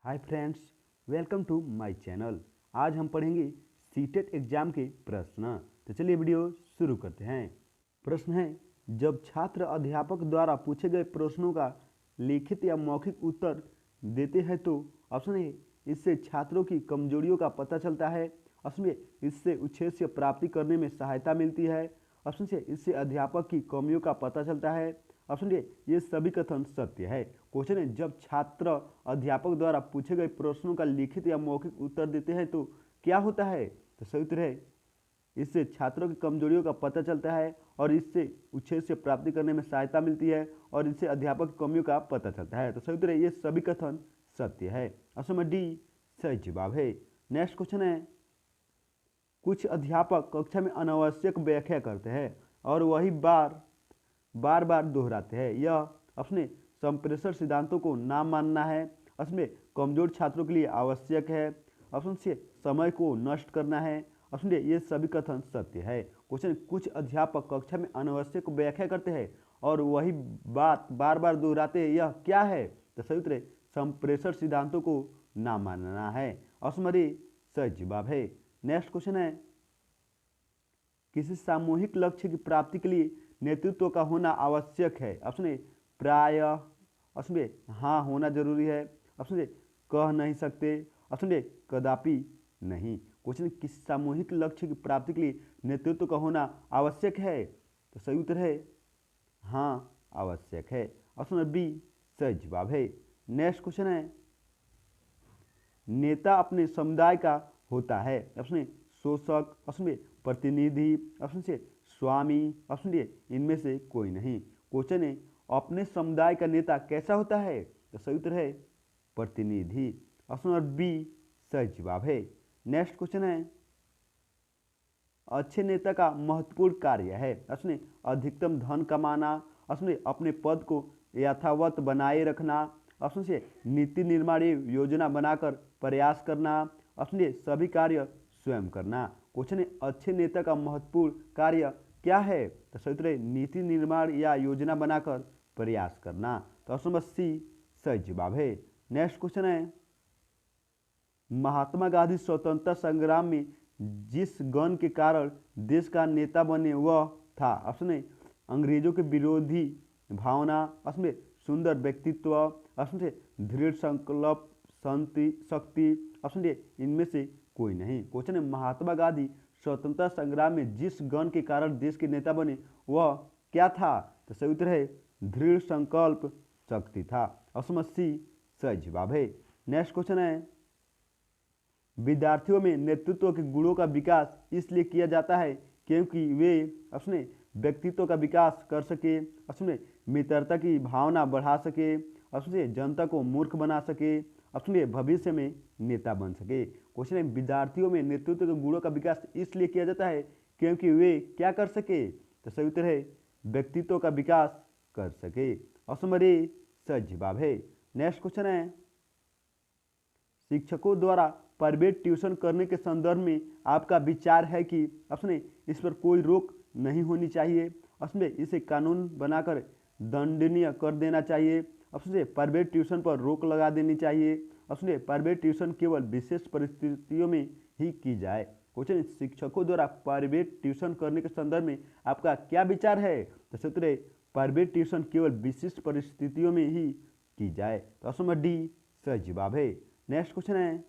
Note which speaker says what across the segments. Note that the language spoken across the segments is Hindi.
Speaker 1: Hi friends, welcome to my channel. आज हम पढ़ेंगे सीटेट एग्जाम के प्रश्न। तो चलिए वीडियो शुरू करते हैं। प्रश्न है, जब छात्र अध्यापक द्वारा पूछे गए प्रश्नों का लिखित या मौखिक उत्तर देते हैं तो ऑप्शन ए, इससे छात्रों की कमजोरियों का पता चलता है। ऑप्शन बी, इससे उद्देश्य प्राप्ति करने में सहायता मिलती है। ऑप्शन सी, इससे अध्यापक की कमियों का पता चलता है। ऑप्शन डी, ये सभी कथन सत्य है। क्वेश्चन है, जब छात्र अध्यापक द्वारा पूछे गए प्रश्नों का लिखित या मौखिक उत्तर देते हैं तो क्या होता है। तो सही उत्तर है, इससे छात्रों की कमजोरियों का पता चलता है और इससे उद्देश्य प्राप्ति करने में सहायता मिलती है और इससे अध्यापक की कमियों का पता चलता है। तो सही उत्तर है, ये सभी कथन सत्य है। ऑप्शन नंबर डी सही जवाब है। नेक्स्ट क्वेश्चन है, कुछ अध्यापक कक्षा में अनावश्यक व्याख्या करते हैं और वही बार बार दोहराते हैं। यह अपने संप्रेषण सिद्धांतों को ना मानना है। इसमें कमजोर छात्रों के लिए आवश्यक है। ऑप्शन सी, समय को नष्ट करना है। ऑप्शन डी, ये सभी कथन सत्य है। क्वेश्चन, कुछ अध्यापक कक्षा में अनावश्यक व्याख्या करते हैं और वही बात बार बार दोहराते हैं। यह क्या है। तो सही उत्तर है, संप्रेषण सिद्धांतों को ना मानना है। ऑप्शन डी सही जवाब है। नेक्स्ट क्वेश्चन है, किसी सामूहिक लक्ष्य की प्राप्ति के लिए नेतृत्व का होना आवश्यक है। ऑप्शन ए, प्राय। ऑप्शन बी, हाँ होना जरूरी है। ऑप्शन ए, कह नहीं सकते। ऑप्शन डी, कदापि नहीं। क्वेश्चन, किसी सामूहिक लक्ष्य की प्राप्ति के लिए नेतृत्व का होना आवश्यक है। तो सही उत्तर है हाँ आवश्यक है। ऑप्शन नंबर बी सही जवाब है। नेक्स्ट क्वेश्चन है, नेता अपने समुदाय का होता है। ऑप्शन ए, शोषक। ऑप्शन बी, प्रतिनिधि। ऑप्शन सी, स्वामी। ऑप्शन डी, इनमें से कोई नहीं। क्वेश्चन है, अपने समुदाय का नेता कैसा होता है। तो सही उत्तर है प्रतिनिधि। ऑप्शन नंबर बी सही जवाब है। नेक्स्ट क्वेश्चन है, अच्छे नेता का महत्वपूर्ण कार्य है। ऑप्शन ए, अधिकतम धन कमाना। ऑप्शन ए, अपने पद को यथावत बनाए रखना। ऑप्शन सी, नीति निर्माण योजना बनाकर प्रयास करना। ऑप्शन डी, सभी कार्य स्वयं करना। क्वेश्चन है, अच्छे नेता का महत्वपूर्ण कार्य क्या है। तो सही उत्तर है नीति निर्माण या योजना बनाकर प्रयास करना। तो ऑप्शन नंबर सी सही जवाब है। नेक्स्ट क्वेश्चन है, महात्मा गांधी स्वतंत्रता संग्राम में जिस गण के कारण देश का नेता बने वह था। ऑप्शन ए, अंग्रेजों के विरोधी भावना। ऑप्शन बी, सुंदर व्यक्तित्व। ऑप्शन सी, दृढ़ संकल्प शक्ति। ऑप्शन डी, इनमें से कोई नहीं। क्वेश्चन है, महात्मा गांधी स्वतंत्रता संग्राम में जिस गण के कारण देश के नेता बने वह क्या था। तो सही उत्तर है दृढ़ संकल्प शक्ति था। ऑप्शन सी सही जवाब है। नेक्स्ट क्वेश्चन है, विद्यार्थियों में नेतृत्व के गुणों का विकास इसलिए किया जाता है क्योंकि वे अपने व्यक्तित्व का विकास कर सके। अपने मित्रता की भावना बढ़ा सके। अपने जनता को मूर्ख बना सके। अपने भविष्य में नेता बन सके। क्वेश्चन है, विद्यार्थियों में नेतृत्व के गुणों का विकास इसलिए किया जाता है क्योंकि वे क्या कर सके। तो सही उत्तर है व्यक्तित्व का विकास कर सके। ऑप्शन नंबर ए सही जवाब है। नेक्स्ट क्वेश्चन है, शिक्षकों द्वारा प्राइवेट ट्यूशन करने के संदर्भ में आपका विचार है कि ऑप्शन ए, इस पर कोई रोक नहीं होनी चाहिए। ऑप्शन बी, इसे कानून बनाकर दंडनीय कर देना चाहिए। ऑप्शन सी, प्राइवेट ट्यूशन पर रोक लगा देनी चाहिए। ऑप्शन डी, प्राइवेट ट्यूशन केवल विशेष परिस्थितियों में ही की जाए। क्वेश्चन, शिक्षकों द्वारा प्राइवेट ट्यूशन करने के संदर्भ में आपका क्या विचार है। तो सूत्र है प्राइवेट ट्यूशन केवल विशिष्ट परिस्थितियों में ही की जाए। तो ऑप्शन नंबर डी सही जवाब है। नेक्स्ट क्वेश्चन है,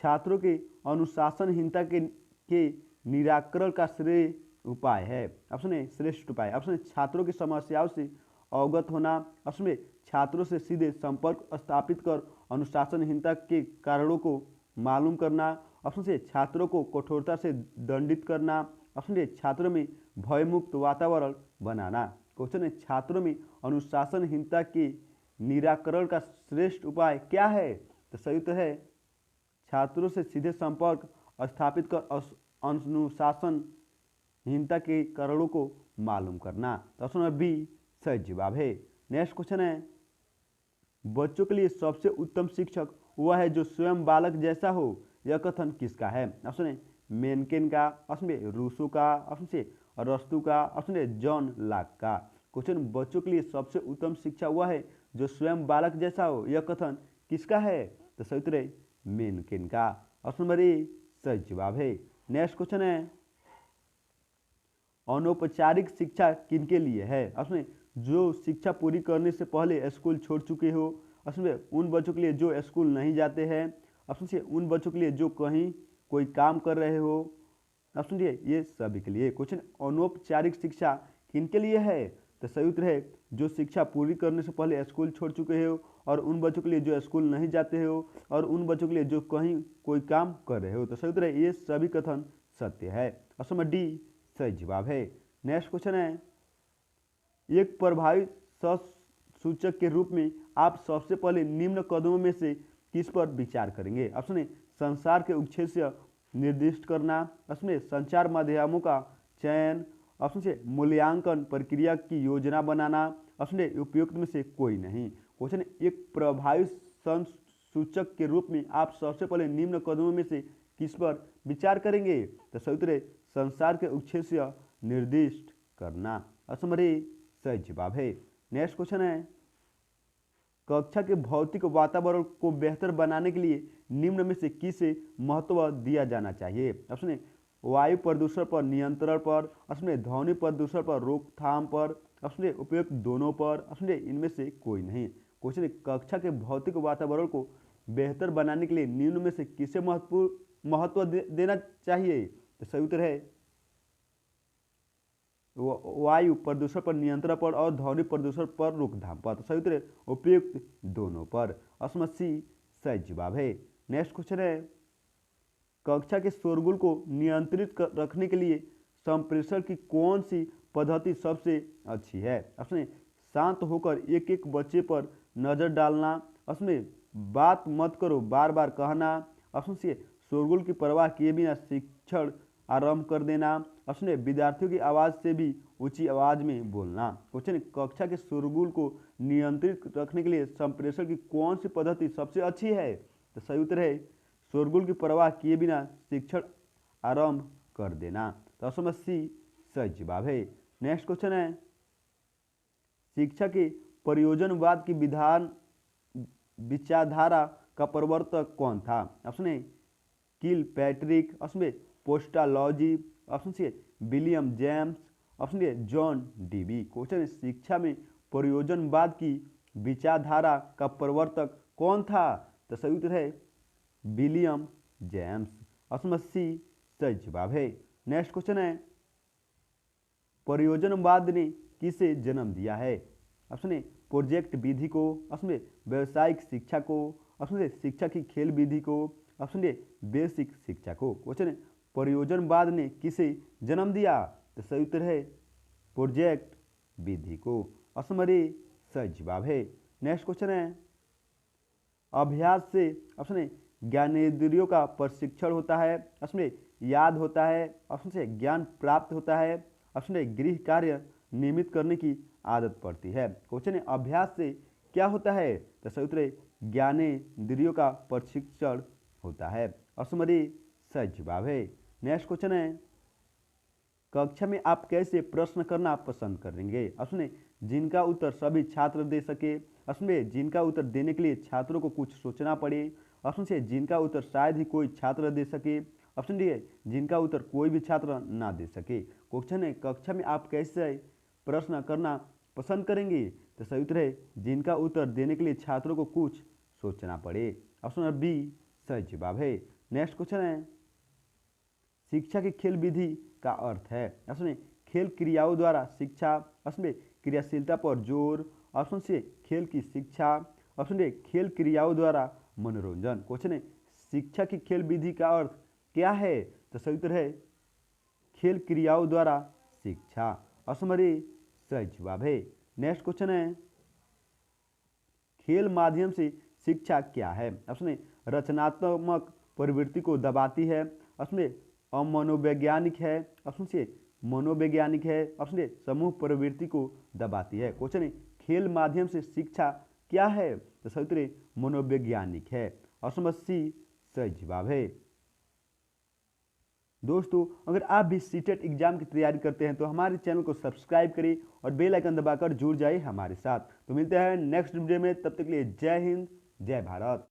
Speaker 1: छात्रों के अनुशासनहीनता के निराकरण का श्रेय उपाय है। ऑप्शन ए, श्रेष्ठ उपाय। ऑप्शन ए, छात्रों की समस्याओं से अवगत होना। ऑप्शन बी, छात्रों से सीधे संपर्क स्थापित कर अनुशासनहीनता के कारणों को मालूम करना। ऑप्शन सी, छात्रों को कठोरता से दंडित करना। ऑप्शन डी, छात्रों में भयमुक्त वातावरण बनाना। क्वेश्चन है, छात्रों में अनुशासनहीनता के निराकरण का श्रेष्ठ उपाय क्या है। तो सही उत्तर है छात्रों से सीधे संपर्क स्थापित कर अनुशासनहीनता के कारणों को मालूम करना। तो ऑप्शन नंबर बी सही जवाब है। नेक्स्ट क्वेश्चन है, बच्चों के लिए सबसे उत्तम शिक्षक वह है जो स्वयं बालक जैसा हो। यह कथन किसका है। ऑप्शन ए, मेनकेन का। ऑप्शन बी, रूसो का। ऑप्शन सी, अरस्तु का। ऑप्शन डी, जॉन लॉक का। क्वेश्चन, बच्चों के लिए सबसे उत्तम शिक्षा वह है जो स्वयं बालक जैसा हो। यह कथन किसका है? तो सही उत्तर है मेनकेन का। ऑप्शन नंबर ए सही जवाब है। नेक्स्ट क्वेश्चन है अनौपचारिक शिक्षा किनके लिए है? ऑप्शन जो शिक्षा पूरी करने से पहले स्कूल छोड़ चुके हो। ऑप्शन उन बच्चों के लिए जो स्कूल नहीं जाते हैं। ऑप्शन सी उन बच्चों के लिए जो कहीं कोई काम कर रहे हो। ऑप्शन डी ये सभी के लिए। क्वेश्चन अनौपचारिक शिक्षा किनके लिए है? तो सही उत्तर है जो शिक्षा पूरी करने से पहले स्कूल छोड़ चुके हो, और उन बच्चों के लिए जो स्कूल नहीं जाते हो, और उन बच्चों के लिए जो कहीं कोई काम कर रहे हो। तो सही उत्तर है ये सभी कथन सत्य है। ऑप्शन नंबर डी सही जवाब है। नेक्स्ट क्वेश्चन है एक प्रभावी सूचक के रूप में आप सबसे पहले निम्न कदमों में से किस पर विचार करेंगे? ऑप्शन ए संसार के उद्देश्य निर्दिष्ट करना। ऑप्शन ए संचार माध्यमों का चयन। ऑप्शन से मूल्यांकन प्रक्रिया की योजना बनाना। ऑप्शन ए उपयुक्त में से कोई नहीं। क्वेश्चन एक प्रभावी सूचक के रूप में आप सबसे पहले निम्न कदमों में से किस पर विचार करेंगे? तो सही उत्तर है संसार के उद्देश्य निर्दिष्ट करना। ऑप्शन नंबर ए सही जवाब है। नेक्स्ट क्वेश्चन है कक्षा के भौतिक वातावरण को बेहतर बनाने के लिए निम्न में से किसे महत्व दिया जाना चाहिए? ऑप्शन ए वायु प्रदूषण पर नियंत्रण पर। ऑप्शन ए ध्वनि प्रदूषण पर रोकथाम पर। ऑप्शन ए उपयुक्त दोनों पर। ऑप्शन ए इनमें से कोई नहीं। क्वेश्चन कक्षा के भौतिक वातावरण को बेहतर बनाने के लिए निम्न में से किसे महत्व देना चाहिए? तो सही उत्तर है वायु प्रदूषण पर नियंत्रण पर और ध्वनि प्रदूषण पर रोकथाम पर। तो सही उत्तर है उपयुक्त दोनों पर। ऑप्शन सी सही जवाब है। नेक्स्ट क्वेश्चन है कक्षा के शोरगुल को नियंत्रित रखने के लिए संप्रेषण की कौन सी पद्धति सबसे अच्छी है? ऑप्शन ए शांत होकर एक एक बच्चे पर नजर डालना। ऑप्शन ए बात मत करो बार बार कहना। ऑप्शन सी शोरगुल की परवाह किए बिना शिक्षण आरंभ कर देना। ऑप्शन ए विद्यार्थियों की आवाज़ से भी ऊंची आवाज़ में बोलना। क्वेश्चन कक्षा के शोरगुल को नियंत्रित रखने के लिए संप्रेषण की कौन सी पद्धति सबसे अच्छी है? तो सही उत्तर है शोरगुल की परवाह किए बिना शिक्षण आरंभ कर देना। तो ऑप्शन सी सही जवाब है। नेक्स्ट क्वेश्चन है शिक्षा के प्रयोजनवाद की विचारधारा का प्रवर्तक कौन था? ऑप्शन ए किल पैट्रिक। Option A Pestalozzi. Option C William James. Option D John Dewey. Question शिक्षा में प्रयोजनवाद की विचारधारा का प्रवर्तक कौन था? तो सही उत्तर है विलियम जेम्स। ऑप्शन सी सही जवाब है। नेक्स्ट क्वेश्चन है प्रयोजनवाद ने किसे जन्म दिया है? ऑप्शन ए प्रोजेक्ट विधि को। ऑप्शन ए व्यावसायिक शिक्षा को। ऑप्शन ए शिक्षा की खेल विधि को। ऑप्शन ए बेसिक शिक्षा को। क्वेश्चन प्रयोजनवाद ने किसे जन्म दिया? तो सही उत्तर है प्रोजेक्ट विधि को। ऑप्शन नंबर ए सही जवाब है। नेक्स्ट क्वेश्चन है अभ्यास से ऑप्शन ए ज्ञानेंद्रियों का प्रशिक्षण होता है। ऑप्शन ए याद होता है। ऑप्शन से ज्ञान प्राप्त होता है। ऑप्शन ए गृह कार्य नियमित करने की आदत पड़ती है। क्वेश्चन है अभ्यास से क्या होता है? तो सही उत्तर है ज्ञानेंद्रियों का प्रशिक्षण होता है। ऑप्शन नंबर ए सही जवाब है। नेक्स्ट क्वेश्चन है कक्षा में आप कैसे प्रश्न करना पसंद करेंगे? ऑप्शन ए जिनका उत्तर सभी छात्र दे सके। ऑप्शन ए जिनका उत्तर देने के लिए छात्रों को कुछ सोचना पड़े। ऑप्शन सी जिनका उत्तर शायद ही कोई छात्र दे सके। ऑप्शन डी है जिनका उत्तर कोई भी छात्र ना दे सके। क्वेश्चन है कक्षा में आप कैसे प्रश्न करना पसंद करेंगे? तो सही उत्तर है जिनका उत्तर देने के लिए छात्रों को कुछ सोचना पड़े। ऑप्शन नंबर बी सही जवाब है। नेक्स्ट क्वेश्चन है शिक्षा की खेल विधि का अर्थ है। ऑप्शन ए खेल क्रियाओं द्वारा शिक्षा। ऑप्शन ए क्रियाशीलता पर जोर। ऑप्शन सी खेल की शिक्षा। ऑप्शन डी खेल क्रियाओं द्वारा मनोरंजन। क्वेश्चन है शिक्षा की खेल विधि का अर्थ क्या है? तो सही उत्तर है खेल क्रियाओं द्वारा शिक्षा। ऑप्शन नंबर ए सही जवाब है। नेक्स्ट क्वेश्चन है खेल माध्यम से शिक्षा क्या है? ऑप्शन ए रचनात्मक प्रवृत्ति को दबाती है। ऑप्शन ए अमनोवैज्ञानिक है। ऑप्शन सी मनोवैज्ञानिक है। ऑप्शन ए समूह प्रवृत्ति को दबाती है। क्वेश्चन है खेल माध्यम से शिक्षा क्या है? तो सही उत्तर मनोवैज्ञानिक है। ऑप्शन नंबर सी सही जवाब है। दोस्तों अगर आप भी सीटेट एग्जाम की तैयारी करते हैं तो हमारे चैनल को सब्सक्राइब करें और बेल आइकन दबाकर जुड़ जाइए हमारे साथ। तो मिलते हैं नेक्स्ट वीडियो में, तब तक के लिए जय हिंद जय भारत।